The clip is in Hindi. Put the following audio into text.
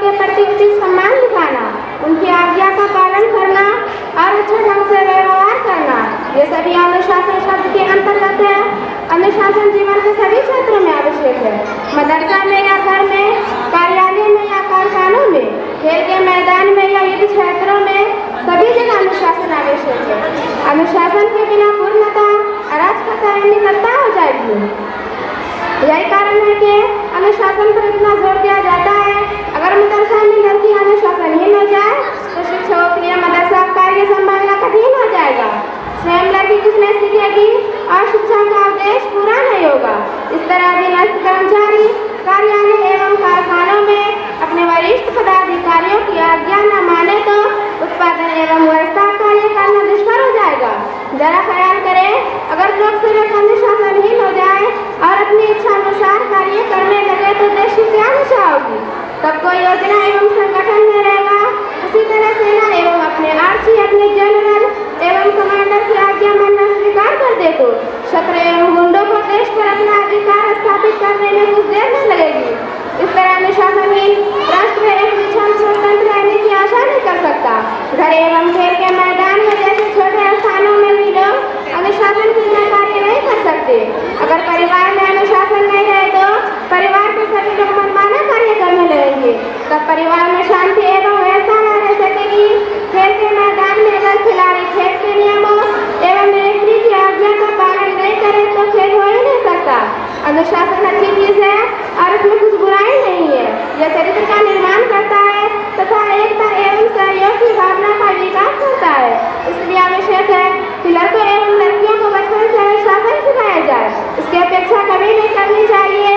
के प्रति उचित सम्मान दिखाना, उनकी आज्ञा का पालन करना और अच्छे ढंग से व्यवहार करना, ये सभी अनुशासन शब्द के अंतर्गत है। अनुशासन जीवन के सभी क्षेत्रों में आवश्यक है। मदरसा में या घर में, कार्यालय में या कारखानों में, खेल के मैदान में या युद्ध क्षेत्रों में, सभी जगह अनुशासन आवश्यक है। अनुशासन के बिना पूर्णता अराजकता या निकटता हो जाएगी। यही कारण है कि अनुशासन पर इतना जोर दिया जाता है। अगर मदरसा में लड़की अनुशासनहीन हो जाए तो शिक्षकों के लिए मदरसा कार्य संभालना कठिन हो जाएगा। स्वयं लड़की कुछ नहीं सीखेगी और शिक्षा का उद्देश्य पूरा नहीं होगा। इस तरह अधीनस्थ कर्मचारी कार्यालय एवं कारखानों में अपने वरिष्ठ पदाधिकारियों की आज्ञा न माने तो उत्पादन एवं व्यवस्था कार्य करना दुष्कर हो जाएगा। जरा ख्याल करें, अगर लोग सेवक अनुशासनहीन हो जाए और अपनी इच्छा अनुसार कार्य करने लगे तो देश की क्या दिशा होगी? तब कोई योजना एवं संगठन नहीं रहेगा। उसी तरह सेना एवं अपने आर्ची, अपने जनरल एवं कमांडर की आज्ञा मानना स्वीकार कर दे तो शत्रु एवं गुंडों को देश पर अपना अधिकार स्थापित करने में कुछ देर नहीं लगेगी। इस तरह अनुशासनहीन राष्ट्र एक विक्षण स्वतंत्र रहने की आशा नहीं कर सकता। घर एवं खेल के मैदान में जैसे छोटे स्थानों में भी लोग अनुशासन के बिना कार्य नहीं कर सकते। अगर परिवार में अनुशासन नहीं रहे तो परिवार के सभी लोग मनमाना कार्य करने लगेंगे। तब परिवार में शांति एवं व्यवस्था न रह सकेगी। खेल के मैदान में अगर खिलाड़ी खेल के नियमों एवं रेफरी की आज्ञा का पालन नहीं करे तो खेल हो ही नहीं सकता। अनुशासन अच्छी चीज है और इसमें कुछ बुराई नहीं है। यह चरित्र का निर्माण करता है तथा एकता एवं सहयोग की भावना का विकास करता है। इसलिए आवश्यक है कि लड़कों एवं लड़कियों को बचपन से अनुशासन सिखाया जाए। इसकी अपेक्षा कभी नहीं करनी चाहिए।